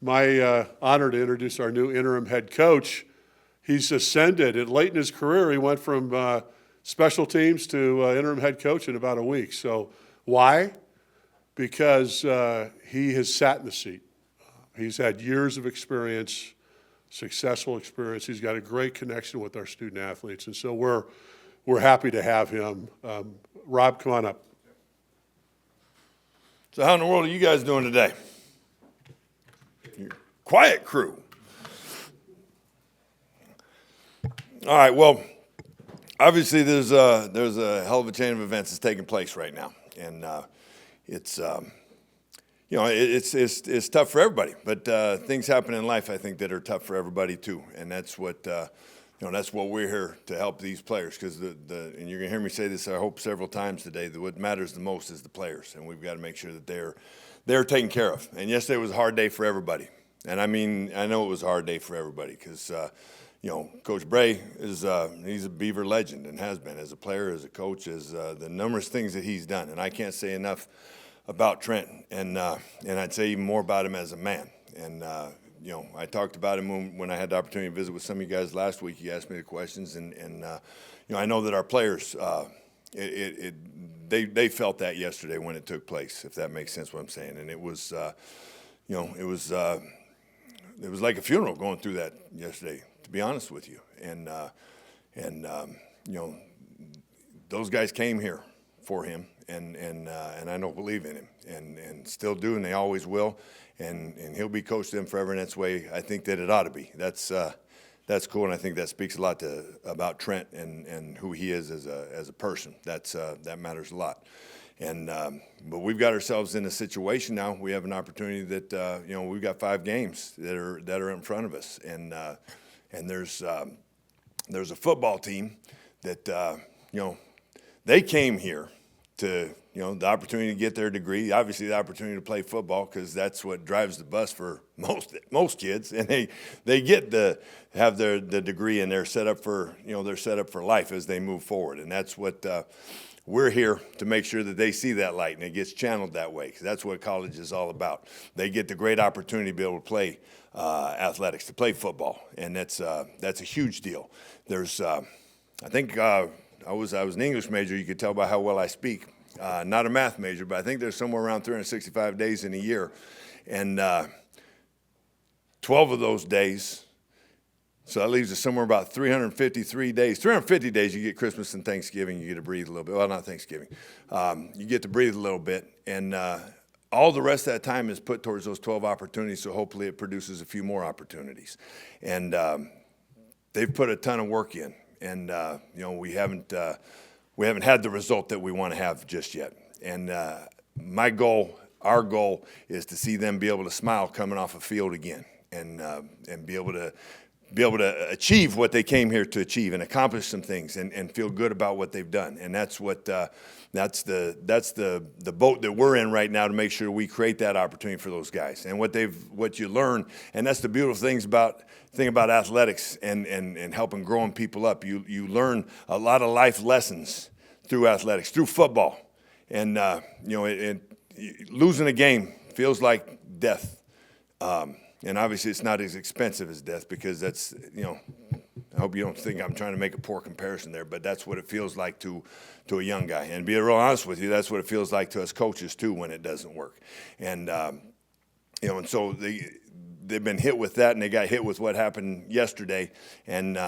my honor to introduce our new interim head coach. He's ascended. Late in his career, he went from special teams to interim head coach in about a week. So why? Because he has sat in the seat. He's had years of experience, successful experience. He's got a great connection with our student athletes, and so we're happy to have him. Rob, come on up. So how in the world are you guys doing today? Your quiet crew. All right, well, obviously there's a hell of a chain of events that's taking place right now, and it's it's tough for everybody. But things happen in life, I think, that are tough for everybody too, and that's what that's what we're here to help these players. Because and you're gonna hear me say this, I hope, several times today, that what matters the most is the players, and we've got to make sure that they're taken care of. And yesterday was a hard day for everybody, and I mean, I know it was a hard day for everybody because. Coach Bray is he's a Beaver legend and has been as a player, as a coach, as the numerous things that he's done. And I can't say enough about Trent, and I'd say even more about him as a man. And I talked about him when I had the opportunity to visit with some of you guys last week. You asked me the questions, and I know that our players they felt that yesterday when it took place, if that makes sense what I'm saying. And it was it was like a funeral going through that yesterday, to be honest with you. And those guys came here for him, and I don't believe in him, and still do, and they always will, and he'll be coached them forever, and that's the way I think that it ought to be. That's cool, and I think that speaks a lot about Trent and who he is as a person. That matters a lot. And but we've got ourselves in a situation now. We have an opportunity that we've got 5 games that are in front of us, and there's a football team that they came here to the opportunity to get their degree, obviously the opportunity to play football, because that's what drives the bus for most kids, and they get to have the degree, and they're set up for life as they move forward, and that's what. We're here to make sure that they see that light and it gets channeled that way, because that's what college is all about. They get the great opportunity to be able to play athletics, to play football, and that's a huge deal. There's, I think I was an English major. You could tell by how well I speak. Not a math major, but I think there's somewhere around 365 days in a year, and 12 of those days. So that leaves us somewhere about 353 days. 350 days, you get Christmas and Thanksgiving, you get to breathe a little bit. Well, not Thanksgiving. You get to breathe a little bit. And all the rest of that time is put towards those 12 opportunities, so hopefully it produces a few more opportunities. And they've put a ton of work in. And, we haven't had the result that we want to have just yet. And our goal is to see them be able to smile coming off a field again and be able to achieve what they came here to achieve and accomplish some things and feel good about what they've done. And that's what that's the boat that we're in right now, to make sure we create that opportunity for those guys. And what you learn, and that's the beautiful thing about athletics and helping growing people up. You learn a lot of life lessons through athletics, through football. And losing a game feels like death. And obviously it's not as expensive as death, because that's, I hope you don't think I'm trying to make a poor comparison there, but that's what it feels like to a young guy. And to be real honest with you, that's what it feels like to us coaches too when it doesn't work. And, and so they've been hit with that, and they got hit with what happened yesterday. And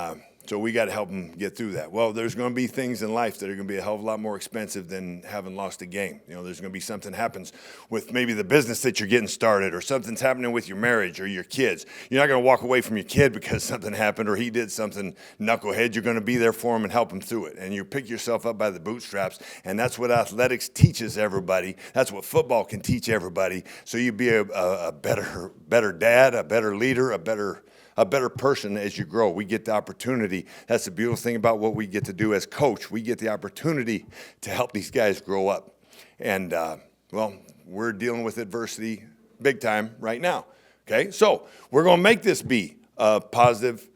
so we got to help them get through that. Well, there's going to be things in life that are going to be a hell of a lot more expensive than having lost a game. There's going to be something happens with maybe the business that you're getting started, or something's happening with your marriage or your kids. You're not going to walk away from your kid because something happened or he did something knucklehead. You're going to be there for him and help him through it. And you pick yourself up by the bootstraps, and that's what athletics teaches everybody. That's what football can teach everybody. So you be a better dad, a better leader, a better person as you grow. We get the opportunity. That's the beautiful thing about what we get to do as coach. We get the opportunity to help these guys grow up. And, we're dealing with adversity big time right now. Okay, so we're going to make this be positive.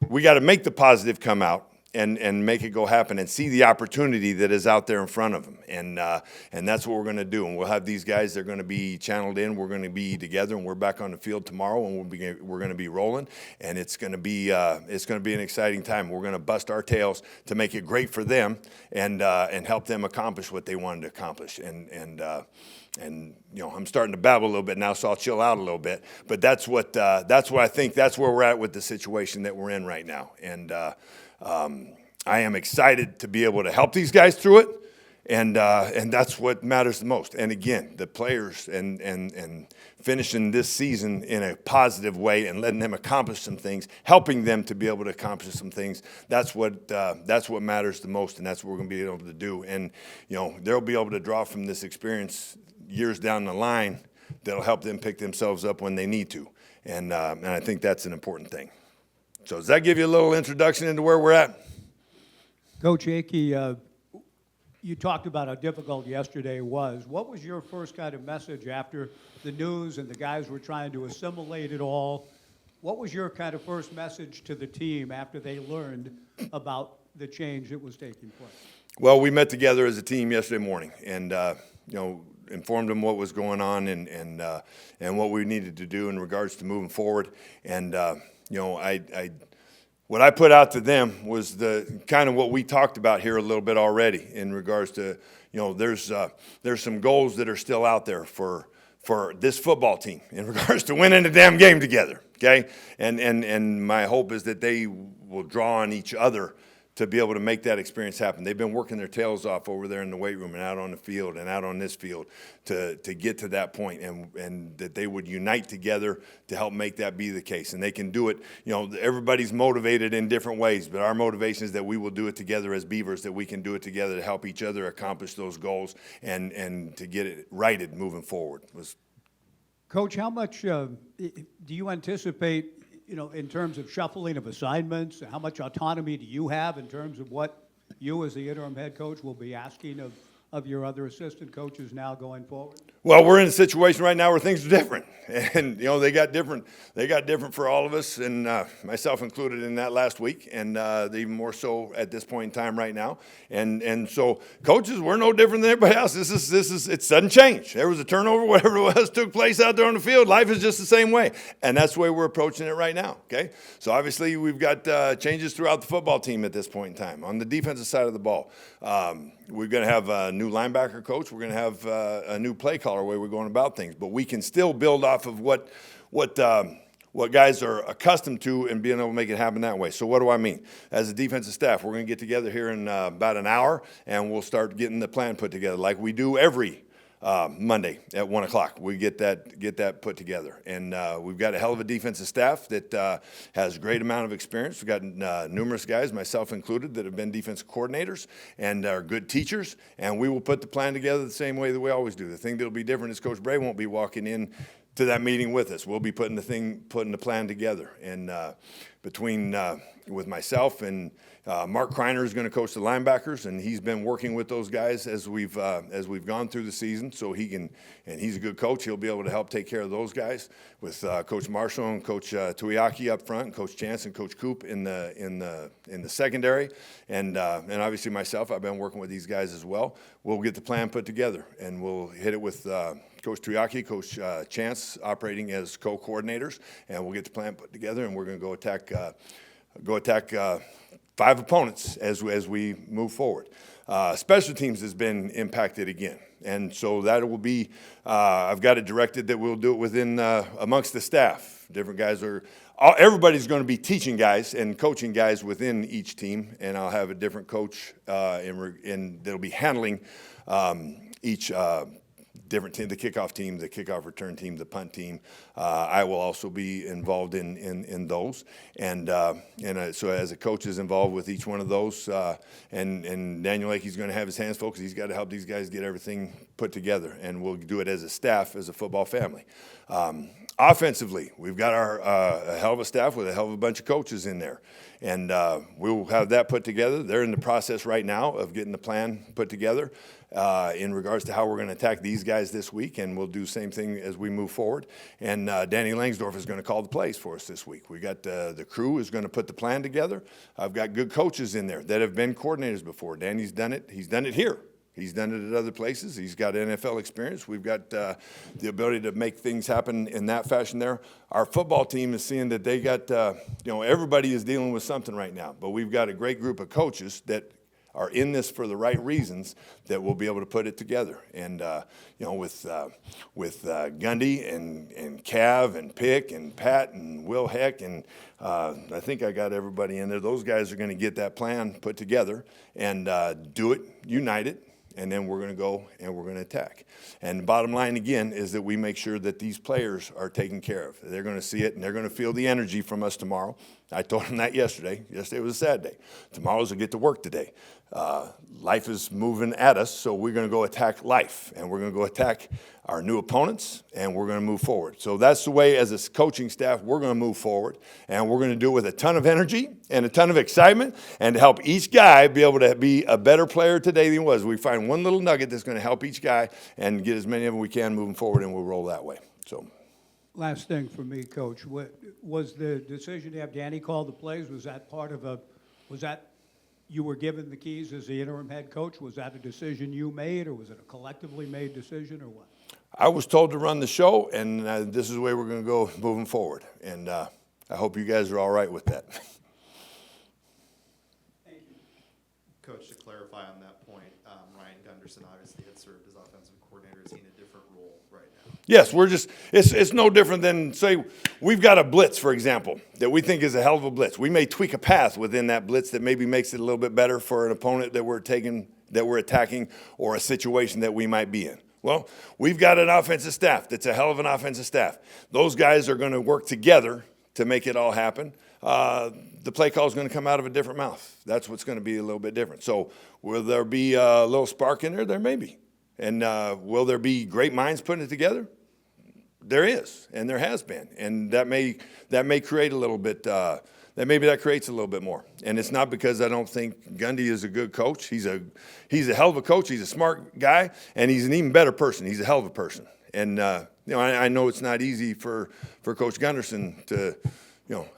We got to make the positive come out. and make it go happen and see the opportunity that is out there in front of them. And that's what we're going to do. And we'll have these guys, they're going to be channeled in. We're going to be together, and we're back on the field tomorrow, and we're going to be rolling. And it's going to be an exciting time. We're going to bust our tails to make it great for them and help them accomplish what they wanted to accomplish. And I'm starting to babble a little bit now, so I'll chill out a little bit. But that's what I think. That's where we're at with the situation that we're in right now. And I am excited to be able to help these guys through it, and that's what matters the most. And again, the players and finishing this season in a positive way and letting them accomplish some things, helping them to be able to accomplish some things. That's what matters the most, and that's what we're going to be able to do. And they'll be able to draw from this experience years down the line that'll help them pick themselves up when they need to. And I think that's an important thing. So does that give you a little introduction into where we're at? Coach Akey, you talked about how difficult yesterday was. What was your first kind of message after the news and the guys were trying to assimilate it all? What was your kind of first message to the team after they learned about the change that was taking place? Well, we met together as a team yesterday morning and, informed them what was going on and what we needed to do in regards to moving forward. And, what I put out to them was the kind of what we talked about here a little bit already in regards to, there's some goals that are still out there for this football team in regards to winning the damn game together, okay? And my hope is that they will draw on each other to be able to make that experience happen. They've been working their tails off over there in the weight room and out on the field and out on this field to get to that point, and that they would unite together to help make that be the case. And they can do it. Everybody's motivated in different ways, but our motivation is that we will do it together as Beavers, that we can do it together to help each other accomplish those goals and to get it righted moving forward. Coach, how much do you anticipate, in terms of shuffling of assignments? How much autonomy do you have in terms of what you as the interim head coach will be asking of your other assistant coaches now going forward? Well, we're in a situation right now where things are different, and they got different for all of us, and myself included in that last week, and even more so at this point in time right now. And so, coaches, we're no different than everybody else. This is it's sudden change. There was a turnover, whatever it was, took place out there on the field. Life is just the same way, and that's the way we're approaching it right now. Okay, so obviously we've got changes throughout the football team at this point in time. On the defensive side of the ball, we're going to have a new linebacker coach. We're going to have a new play caller way we're going about things, but we can still build off of what guys are accustomed to and being able to make it happen that way. So what do I mean? As a defensive staff, we're going to get together here in about an hour, and we'll start getting the plan put together like we do every Monday at 1 o'clock. We get that put together, and we've got a hell of a defensive staff that has a great amount of experience. We've got numerous guys, myself included, that have been defensive coordinators and are good teachers, and we will put the plan together the same way that we always do. The thing that'll be different is Coach Bray won't be walking in to that meeting with us. We'll be putting the plan together, and with myself and Mark Kreiner is going to coach the linebackers, and he's been working with those guys as we've gone through the season. So he's a good coach. He'll be able to help take care of those guys with Coach Marshall and Coach Tuiaki up front, and Coach Chance and Coach Coop in the secondary, and obviously myself. I've been working with these guys as well. We'll get the plan put together, and we'll hit it with Coach Tuiaki, Coach Chance operating as co-coordinators, and we'll get the plan put together, and we're going to go attack 5 opponents as we move forward. Special teams has been impacted again, and so that will be. I've got it directed that we'll do it within amongst the staff. Different guys everybody's going to be teaching guys and coaching guys within each team, and I'll have a different coach and that'll be handling each. Different team, the kickoff team, the kickoff return team, the punt team. I will also be involved in those, and so as a coach is involved with each one of those, and Daniel Akey's going to have his hands full because he's got to help these guys get everything put together, and we'll do it as a staff, as a football family. Offensively, we've got a hell of a staff with a hell of a bunch of coaches in there, And we'll have that put together. They're in the process right now of getting the plan put together in regards to how we're going to attack these guys this week, and we'll do the same thing as we move forward. And Danny Langsdorf is going to call the plays for us this week. We got the crew is going to put the plan together. I've got good coaches in there that have been coordinators before. Danny's done it. He's done it here. He's done it at other places. He's got NFL experience. We've got the ability to make things happen in that fashion there. Our football team is seeing that they got, everybody is dealing with something right now. But we've got a great group of coaches that are in this for the right reasons that will be able to put it together. And, with Gundy and Cav and Pick and Pat and Will Heck and I think I got everybody in there. Those guys are going to get that plan put together and do it, unite it. And then we're going to go and we're going to attack. And the bottom line, again, is that we make sure that these players are taken care of. They're going to see it, and they're going to feel the energy from us tomorrow. I told them that yesterday. Yesterday was a sad day. Tomorrow's a get to work today. Life is moving at us, so we're going to go attack life, and we're going to go attack our new opponents, and we're going to move forward. So that's the way, as a coaching staff, we're going to move forward, and we're going to do it with a ton of energy and a ton of excitement, and to help each guy be able to be a better player today than he was. We find one little nugget that's going to help each guy and get as many of them we can moving forward, and we'll roll that way. So. Last thing for me, Coach, was the decision to have Danny call the plays, was that part of you were given the keys as the interim head coach? Was that a decision you made, or was it a collectively made decision, or what? I was told to run the show, and this is the way we're going to go moving forward. And I hope you guys are all right with that. Thank you. Coach, to clarify on that point, Ryan Gunderson obviously had served as offensive coordinator. Is he in a different role right now? Yes, it's no different than, say, we've got a blitz, for example, that we think is a hell of a blitz. We may tweak a path within that blitz that maybe makes it a little bit better for an opponent that we're attacking, or a situation that we might be in. Well, we've got an offensive staff that's a hell of an offensive staff. Those guys are going to work together to make it all happen. The play call is going to come out of a different mouth. That's what's going to be a little bit different. So will there be a little spark in there? There may be. And will there be great minds putting it together? There is, and there has been. And that may create a little bit that creates a little bit more. And it's not because I don't think Gundy is a good coach. He's a hell of a coach. He's a smart guy, and he's an even better person. He's a hell of a person. And I know it's not easy for Coach Gunderson to.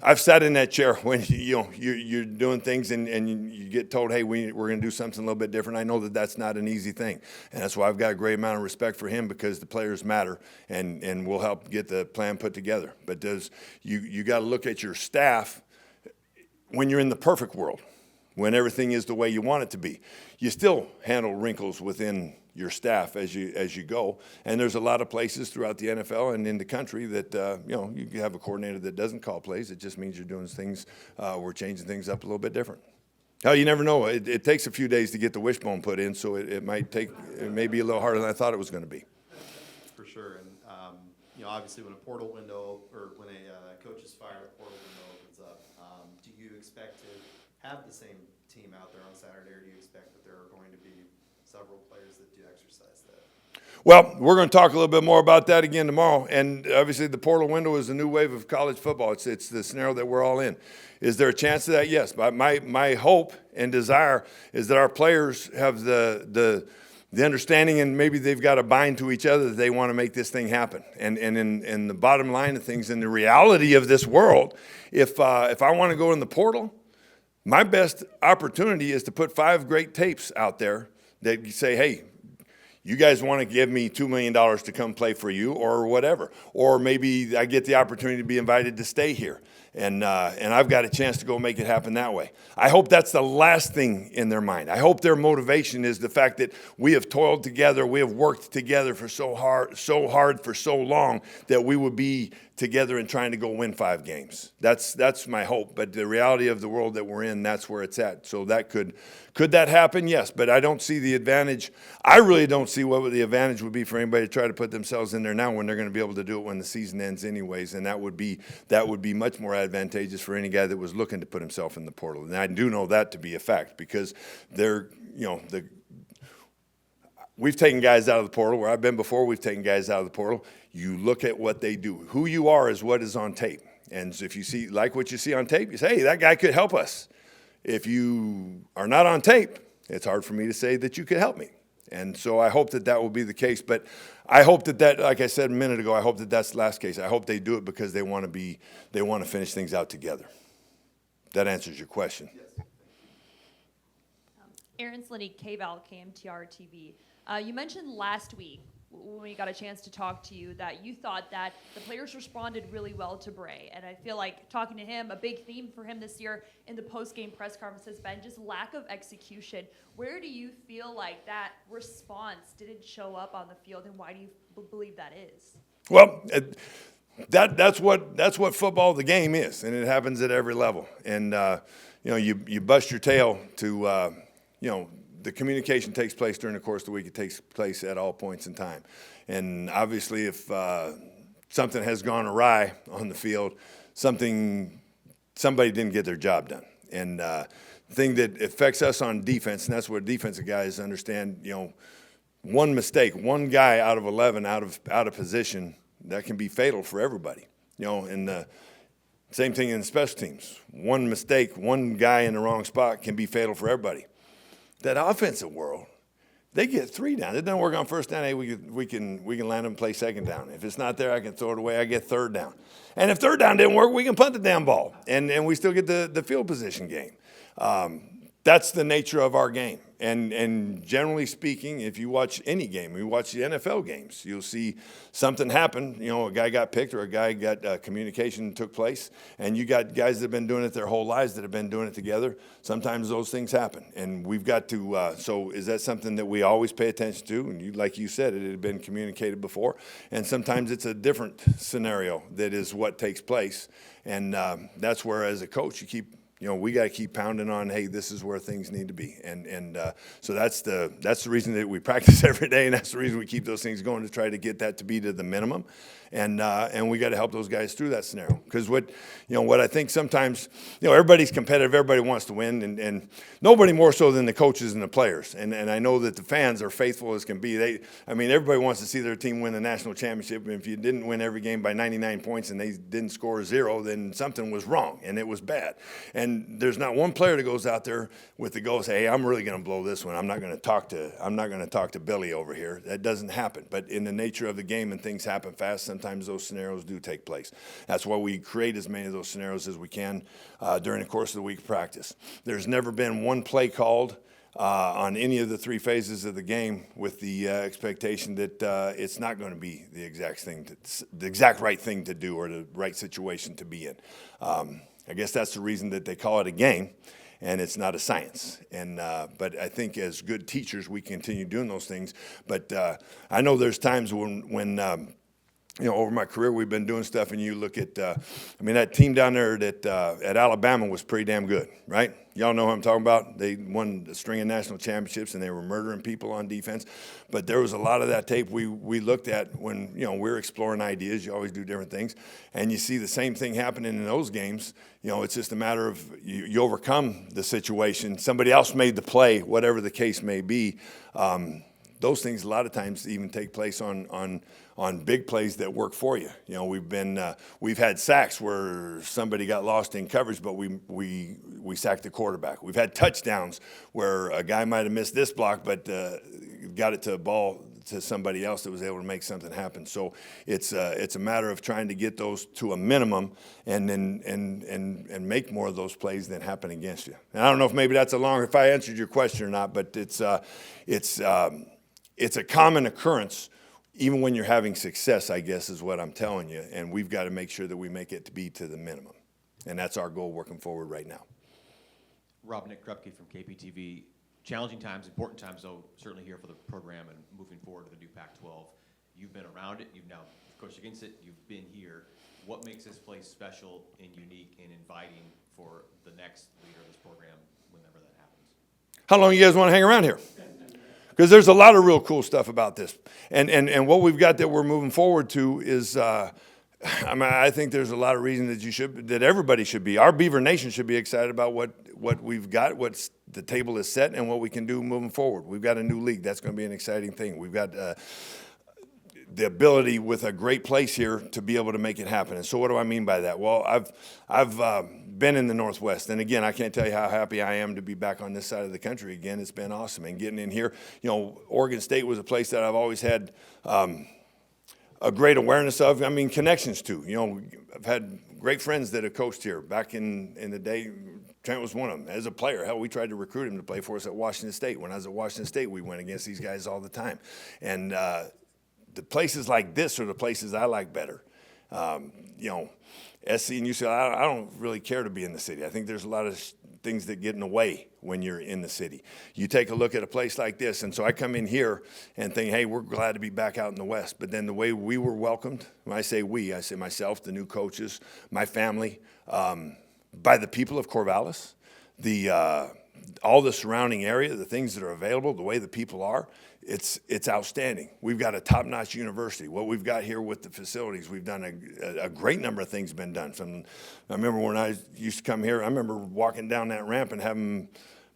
I've sat in that chair when you're doing things and you get told, hey, we're going to do something a little bit different. I know that that's not an easy thing, and that's why I've got a great amount of respect for him, because the players matter, and we'll help get the plan put together. But you got to look at your staff when you're in the perfect world, when everything is the way you want it to be. You still handle wrinkles within your staff as you go, and there's a lot of places throughout the NFL and in the country that you have a coordinator that doesn't call plays. It just means you're doing things, we're changing things up a little bit different. Hell, you never know. It takes a few days to get the wishbone put in, so it may be a little harder than I thought it was going to be. For sure, and obviously when a portal window, or when a coach is fired, a portal window opens up. Do you expect to have the same team out there on Saturday, or do you expect that there are going to be several players that do exercise that? Well, we're going to talk a little bit more about that again tomorrow. And obviously the portal window is a new wave of college football. It's the scenario that we're all in. Is there a chance of that? Yes. But my hope and desire is that our players have the understanding, and maybe they've got to bind to each other, that they want to make this thing happen. And in the bottom line of things, in the reality of this world, if I want to go in the portal, my best opportunity is to put 5 great tapes out there that you say, hey, you guys want to give me $2 million to come play for you, or whatever. Or maybe I get the opportunity to be invited to stay here, and I've got a chance to go make it happen that way. I hope that's the last thing in their mind. I hope their motivation is the fact that we have toiled together, we have worked together for so hard for so long, that we would be together and trying to go win 5 games. That's my hope. But the reality of the world that we're in, that's where it's at. So that could that happen? Yes, but I don't see the advantage. I really don't see what the advantage would be for anybody to try to put themselves in there now, when they're going to be able to do it when the season ends anyways. And that would be much more advantageous for any guy that was looking to put himself in the portal. And I do know that to be a fact, because we've taken guys out of the portal. Where I've been before, we've taken guys out of the portal. You look at what they do. Who you are is what is on tape. And so if you like what you see on tape, you say, hey, that guy could help us. If you are not on tape, it's hard for me to say that you could help me. And so I hope that will be the case. But I hope that, like I said a minute ago, I hope that that's the last case. I hope they do it because they want to finish things out together. That answers your question. Yes. Aaron Slinny, KVAL, KMTR TV. You mentioned last week when we got a chance to talk to you that you thought that the players responded really well to Bray. And I feel like talking to him, a big theme for him this year in the post-game press conference has been just lack of execution. Where do you feel like that response didn't show up on the field, and why do you believe that is? Well, that's what football, the game is, and it happens at every level. And you bust your tail to the communication takes place during the course of the week. It takes place at all points in time. And obviously, if something has gone awry on the field, somebody didn't get their job done. And the thing that affects us on defense, and that's what defensive guys understand, one mistake, one guy out of 11 out of position, that can be fatal for everybody. And the same thing in special teams. One mistake, one guy in the wrong spot can be fatal for everybody. That offensive world, they get 3 down. It doesn't work on first down. Hey, we can land them and play second down. If it's not there, I can throw it away. I get third down. And if third down didn't work, we can punt the damn ball. And we still get the field position game. That's the nature of our game. And generally speaking, if you watch any game, you watch the NFL games, you'll see something happen. A guy got picked or a guy got communication took place, and you got guys that have been doing it their whole lives that have been doing it together. Sometimes those things happen, and we've got to. So is that something that we always pay attention to? And like you said, it had been communicated before, and sometimes it's a different scenario that is what takes place, and that's where, as a coach, you keep. We got to keep pounding on, hey, this is where things need to be. And so that's the reason that we practice every day, and that's the reason we keep those things going to try to get that to be to the minimum. And we got to help those guys through that scenario. Because what I think sometimes, everybody's competitive, everybody wants to win, and nobody more so than the coaches and the players. And I know that the fans are faithful as can be. Everybody wants to see their team win the national championship. And if you didn't win every game by 99 points and they didn't score 0, then something was wrong, and it was bad. And there's not one player that goes out there with the goal, say, hey, I'm really going to blow this one. I'm not going to talk to Billy over here. That doesn't happen. But in the nature of the game, and things happen fast, sometimes those scenarios do take place. That's why we create as many of those scenarios as we can during the course of the week of practice. There's never been one play called on any of the 3 phases of the game with the expectation that it's not going to be the exact right thing to do or the right situation to be in. I guess that's the reason that they call it a game, and it's not a science. But I think as good teachers, we continue doing those things. But I know there's times when over my career, we've been doing stuff, and you look at, that team down there at Alabama was pretty damn good, right? Y'all know who I'm talking about. They won a string of national championships, and they were murdering people on defense. But there was a lot of that tape we looked at when, we're exploring ideas. You always do different things. And you see the same thing happening in those games. It's just a matter of you overcome the situation. Somebody else made the play, whatever the case may be. Those things a lot of times even take place on big plays that work for you. We've had sacks where somebody got lost in coverage, but we sacked the quarterback. We've had touchdowns where a guy might have missed this block, but got it to a ball to somebody else that was able to make something happen. So it's a matter of trying to get those to a minimum and then and make more of those plays than happen against you. And I don't know if maybe that's if I answered your question or not, but it's a common occurrence. Even when you're having success, I guess, is what I'm telling you. And we've got to make sure that we make it to be to the minimum. And that's our goal working forward right now. Robb Akey from KPTV. Challenging times, important times, though, certainly here for the program and moving forward to the new Pac-12. You've been around it. You've now coached against it. You've been here. What makes this place special and unique and inviting for the next leader of this program whenever that happens? How long you guys want to hang around here? Because there's a lot of real cool stuff about this. And what we've got that we're moving forward to is, I think there's a lot of reason that everybody should be. Our Beaver Nation should be excited about what we've got, what the table is set, and what we can do moving forward. We've got a new league. That's going to be an exciting thing. We've got the ability with a great place here to be able to make it happen. And so what do I mean by that? Well, I've been in the Northwest, and again, I can't tell you how happy I am to be back on this side of the country again. It's been awesome, and getting in here, Oregon State was a place that I've always had a great awareness of. I mean, connections to. I've had great friends that have coached here back in the day. Trent was one of them. As a player, hell, we tried to recruit him to play for us at Washington State. When I was at Washington State, we went against these guys all the time. And the places like this are the places I like better. SC and UCLA, I don't really care to be in the city. I think there's a lot of things that get in the way when you're in the city. You take a look at a place like this, and so I come in here and think, hey, we're glad to be back out in the West. But then the way we were welcomed, when I say we, I say myself, the new coaches, my family, by the people of Corvallis, all the surrounding area, the things that are available, the way the people are, it's outstanding. We've got a top-notch university. What we've got here with the facilities, we've done a great number of things been done. I remember when I used to come here, I remember walking down that ramp and having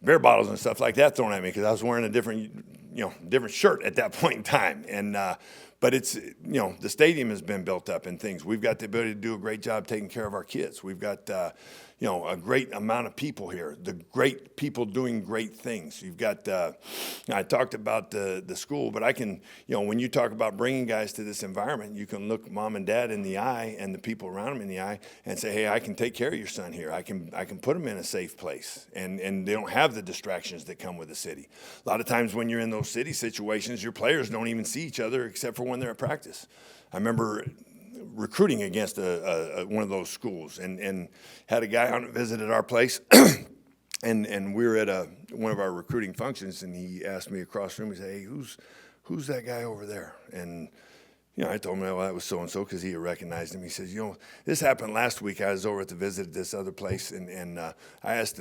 beer bottles and stuff like that thrown at me because I was wearing a different shirt at that point in time. And but it's, the stadium has been built up and things. We've got the ability to do a great job taking care of our kids. We've got, a great amount of people here, the great people doing great things. You've got, I talked about the school, but I can, when you talk about bringing guys to this environment, you can look mom and dad in the eye and the people around them in the eye and say, hey, I can take care of your son here. I can put him in a safe place. And they don't have the distractions that come with the city. A lot of times when you're in those city situations, your players don't even see each other except for when they're at practice. I remember recruiting against one of those schools and had a guy on visited our place and we were at one of our recruiting functions and he asked me across the room, he said, hey, who's that guy over there? And I told him, well, that was so-and-so because he had recognized him. He says, this happened last week. I was over at the visit at this other place and I asked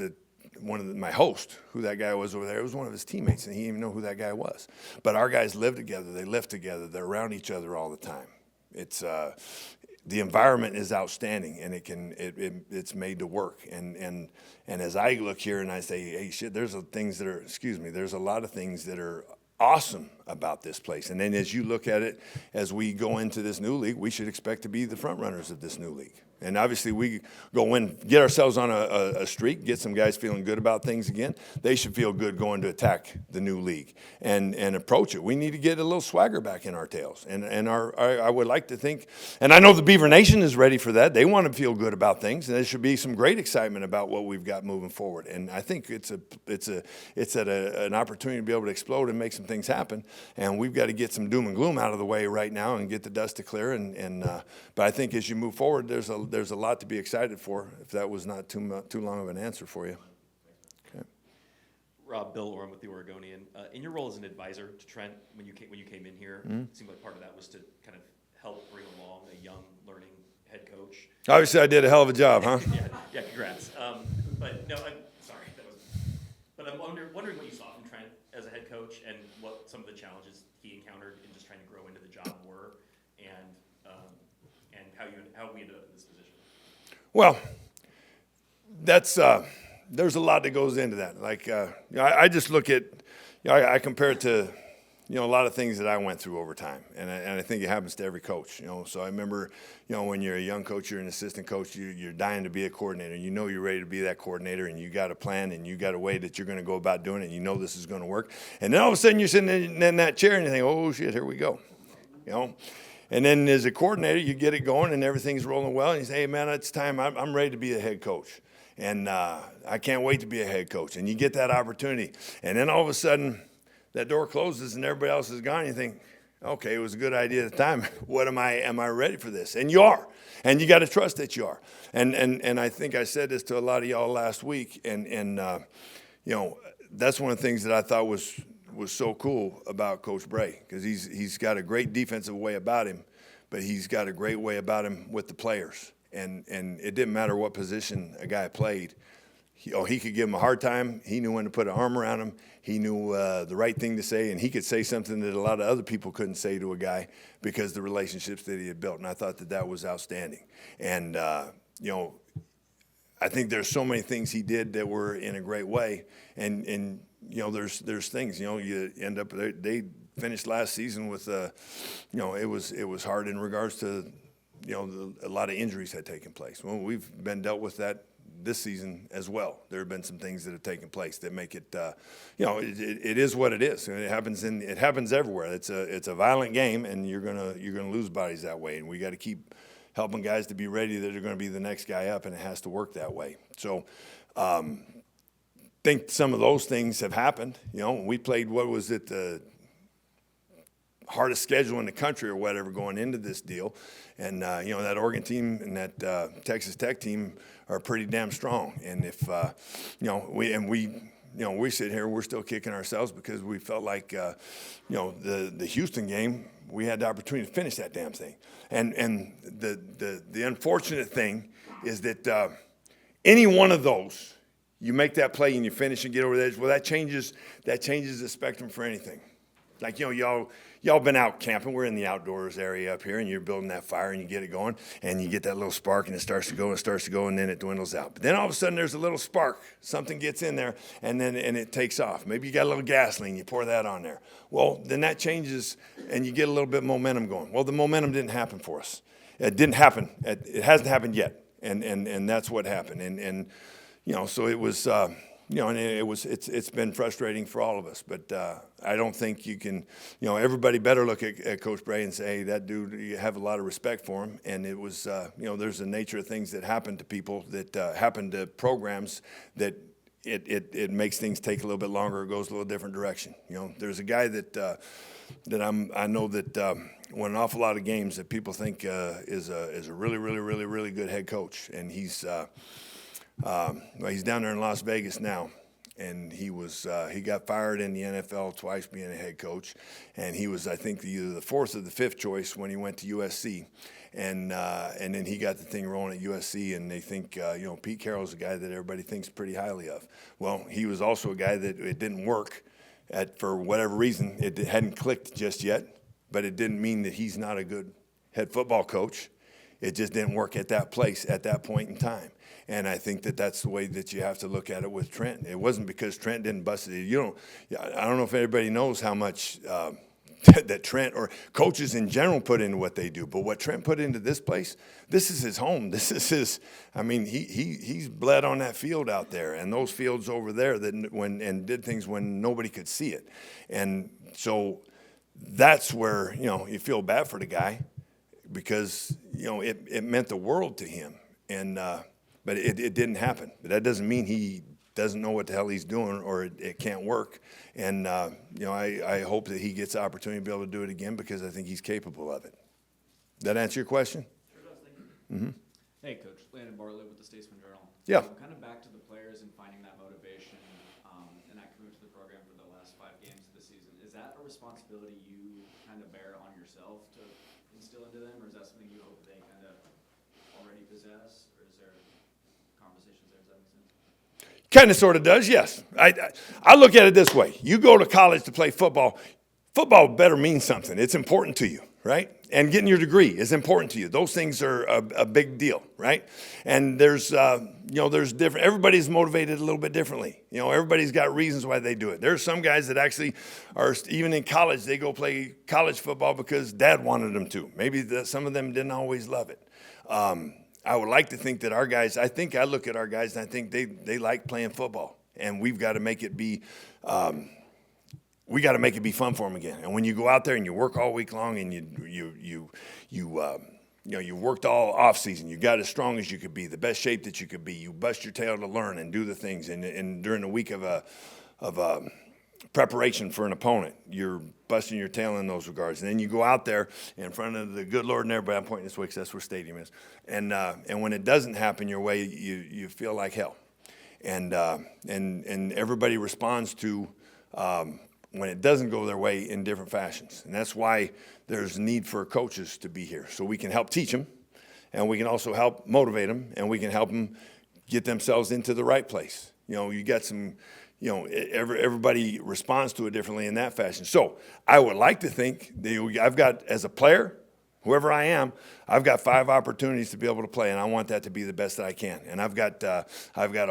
my host who that guy was over there. It was one of his teammates and he didn't even know who that guy was. But our guys live together. They live together. They're around each other all the time. It's the environment is outstanding, and it's made to work. And as I look here and I say, hey, shit, there's a lot of things that are awesome about this place. And then as you look at it, as we go into this new league, we should expect to be the front runners of this new league. And obviously we go in, get ourselves on a streak, get some guys feeling good about things again. They should feel good going to attack the new league and approach it. We need to get a little swagger back in our tails. And I would like to think, and I know the Beaver Nation is ready for that. They want to feel good about things, and there should be some great excitement about what we've got moving forward. And I think it's an opportunity to be able to explode and make some things happen. And we've got to get some doom and gloom out of the way right now and get the dust to clear. But I think as you move forward, there's a lot to be excited for, if that was not too long of an answer for you. Okay. Rob, Bill Orem with the Oregonian. In your role as an advisor to Trent, when you came in here, it seemed like part of that was to kind of help bring along a young, learning head coach. Obviously, I did a hell of a job, huh? yeah, congrats. But no, I'm sorry. But I'm wondering what you saw from Trent as a head coach and what some of the challenges he encountered in just trying to grow into the job were, and how we ended up in this position. Well, that's there's a lot that goes into that. Like I just look at, I compare it to, a lot of things that I went through over time, and I think it happens to every coach. So I remember, when you're a young coach, you're an assistant coach, you're dying to be a coordinator. You're ready to be that coordinator, and you got a plan, and you got a way that you're going to go about doing it. And this is going to work, and then all of a sudden you're sitting in that chair, and you think, oh shit, here we go, And then as a coordinator, you get it going and everything's rolling well. And you say, hey, man, it's time. I'm ready to be a head coach. And I can't wait to be a head coach. And you get that opportunity. And then all of a sudden, that door closes and everybody else is gone. And you think, okay, it was a good idea at the time. Am I ready for this? And you are. And you got to trust that you are. And I think I said this to a lot of y'all last week. And that's one of the things that I thought was so cool about Coach Bray, because he's got a great defensive way about him, but he's got a great way about him with the players. And it didn't matter what position a guy played. He could give him a hard time. He knew when to put an arm around him. He knew the right thing to say, and he could say something that a lot of other people couldn't say to a guy because of the relationships that he had built. And I thought that was outstanding. And, I think there's so many things he did that were in a great way. And there's things, you end up, they finished last season with, it was hard in regards to, a lot of injuries had taken place. Well, we've been dealt with that this season as well. There have been some things that have taken place that make it, it is what it is. It happens everywhere. It's a violent game, and you're gonna lose bodies that way. And we got to keep helping guys to be ready that are going to be the next guy up, and it has to work that way. So, think some of those things have happened. We played, what was it, the hardest schedule in the country or whatever going into this deal. And, that Oregon team and that Texas Tech team are pretty damn strong. And if, we sit here, we're still kicking ourselves because we felt like, the Houston game, we had the opportunity to finish that damn thing. And the unfortunate thing is that any one of those, you make that play and you finish and get over the edge, well, that changes the spectrum for anything. Like, y'all been out camping. We're in the outdoors area up here, and you're building that fire, and you get it going, and you get that little spark, and it starts to go, and then it dwindles out. But then all of a sudden, there's a little spark. Something gets in there, and it takes off. Maybe you got a little gasoline. You pour that on there. Well, then that changes, and you get a little bit of momentum going. Well, the momentum didn't happen for us. It didn't happen. It hasn't happened yet, and that's what happened. And so it was. And it's been frustrating for all of us, but I don't think you can, everybody better look at Coach Bray and say, hey, that dude, you have a lot of respect for him. And it was, there's a nature of things that happen to people, that happen to programs, that it makes things take a little bit longer, it goes a little different direction. There's a guy that I know that won an awful lot of games that people think is a really, really, really, really good head coach, and he's down there in Las Vegas now, and he got fired in the NFL twice being a head coach, and he was, I think, either the fourth or the fifth choice when he went to USC, and then he got the thing rolling at USC, and they think, Pete Carroll's a guy that everybody thinks pretty highly of. Well, he was also a guy that it didn't work for whatever reason. It hadn't clicked just yet, but it didn't mean that he's not a good head football coach. It just didn't work at that place at that point in time. And I think that that's the way that you have to look at it with Trent. It wasn't because Trent didn't bust it. I don't know if everybody knows how much that Trent or coaches in general put into what they do. But what Trent put into this place, this is his home. This is his. I mean, he's bled on that field out there, and those fields over there and did things when nobody could see it. And so that's where you feel bad for the guy, because it meant the world to him. And but it didn't happen. But that doesn't mean he doesn't know what the hell he's doing, or it can't work. And I hope that he gets the opportunity to be able to do it again, because I think he's capable of it. That answer your question? Sure does, thank you. Mm-hmm. Hey, Coach. Landon Bartlett with the Statesman Journal. Yeah. Kind of back to the players and finding that motivation and that commitment to the program for the last 5 games of the season. Is that a responsibility you kind of bear on yourself to instill into them, or is that something you hope they kind of already possess, or is there conversations there? Does that make sense? Kind of sort of does, yes. I look at it this way. You go to college to play football. Football better mean something. It's important to you, right? And getting your degree is important to you. Those things are a big deal, right? And there's different. Everybody's motivated a little bit differently. Everybody's got reasons why they do it. There's some guys that actually are, even in college, they go play college football because dad wanted them to. Maybe some of them didn't always love it. I would like to think that our guys, I look at our guys and I think they like playing football, and we've got to make it be, we got to make it be fun for them again. And when you go out there and you work all week long, and you worked all off season, you got as strong as you could be, the best shape that you could be, you bust your tail to learn and do the things. And during the week of preparation for an opponent, you're busting your tail in those regards. And then you go out there in front of the good Lord and everybody. I'm pointing this way because that's where stadium is. And when it doesn't happen your way, you feel like hell. And everybody responds to when it doesn't go their way in different fashions. And that's why there's need for coaches to be here, so we can help teach them, and we can also help motivate them, and we can help them get themselves into the right place. You got some. Everybody responds to it differently in that fashion. So I would like to think that I've got, as a player, whoever I am, I've got 5 opportunities to be able to play, and I want that to be the best that I can. And I've got a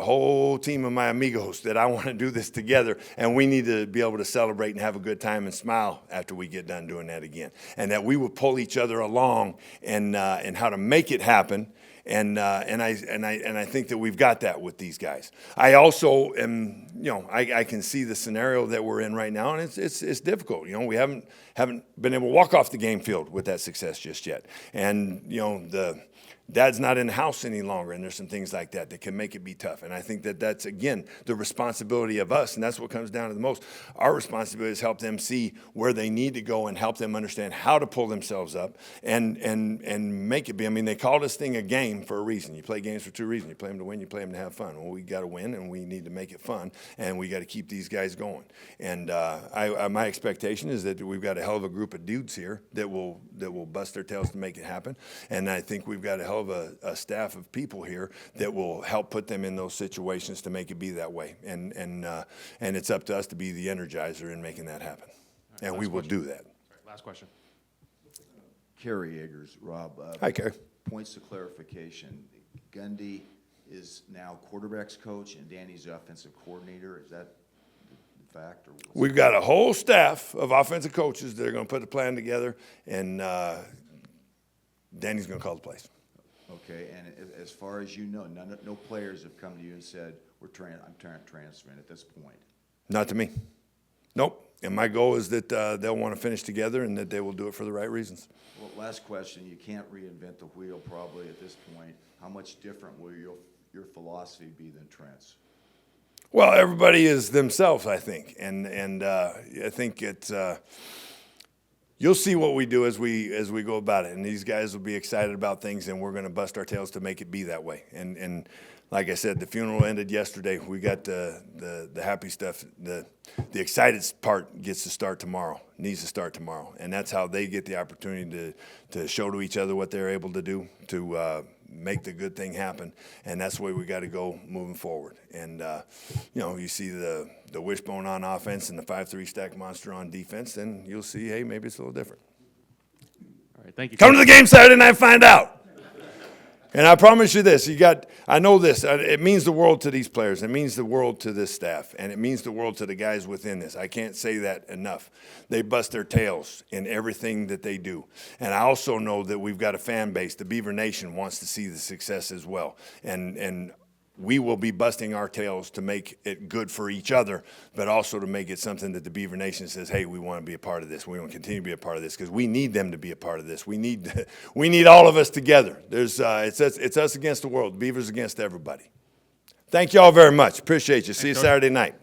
whole team of my amigos that I want to do this together, and we need to be able to celebrate and have a good time and smile after we get done doing that again. And that we will pull each other along and how to make it happen. And I think that we've got that with these guys. I also am, I can see the scenario that we're in right now, and it's difficult. We haven't been able to walk off the game field with that success just yet. And the dad's not in the house any longer, and there's some things like that can make it be tough. And I think that that's, again, the responsibility of us, and that's what comes down to the most. Our responsibility is help them see where they need to go and help them understand how to pull themselves up and make it be. I mean, they call this thing a game for a reason. You play games for 2 reasons. You play them to win, you play them to have fun. Well, we got to win, and we need to make it fun, and we got to keep these guys going. And my expectation is that we've got a hell of a group of dudes here that will bust their tails to make it happen. And I think we've got a hell of a staff of people here that will help put them in those situations to make it be that way. And it's up to us to be the energizer in making that happen. And we will do that. Last question. Kerry Eggers, Rob. Hi, Kerry. Points of clarification. Gundy is now quarterback's coach and Danny's offensive coordinator. Is that the fact? Or We've got a whole staff of offensive coaches that are going to put the plan together, and Danny's going to call the plays. Okay, and as far as you know, no players have come to you and said, I'm transferring at this point. Not to me. Nope. And my goal is that they'll want to finish together and that they will do it for the right reasons. Well, last question. You can't reinvent the wheel probably at this point. How much different will your philosophy be than Trent's? Well, everybody is themselves, I think, and I think it's. You'll see what we do as we go about it, and these guys will be excited about things, and we're going to bust our tails to make it be that way. And like I said, the funeral ended yesterday. We got the happy stuff. The excited part gets to start tomorrow. Needs to start tomorrow, and that's how they get the opportunity to show to each other what they're able to do to make the good thing happen. And that's the way we got to go moving forward. And you see the wishbone on offense and the 5-3 stack monster on defense, then you'll see, hey, maybe it's a little different. All right, thank you. Come to the game Saturday night, find out. And I promise you this, I know this, it means the world to these players, it means the world to this staff, and it means the world to the guys within this. I can't say that enough. They bust their tails in everything that they do. And I also know that we've got a fan base, the Beaver Nation wants to see the success as well. And we will be busting our tails to make it good for each other, but also to make it something that the Beaver Nation says, hey, we want to be a part of this. We want to continue to be a part of this because we need them to be a part of this. We need all of us together. It's us against the world, Beavers against everybody. Thank you all very much. Appreciate you. See you Saturday night.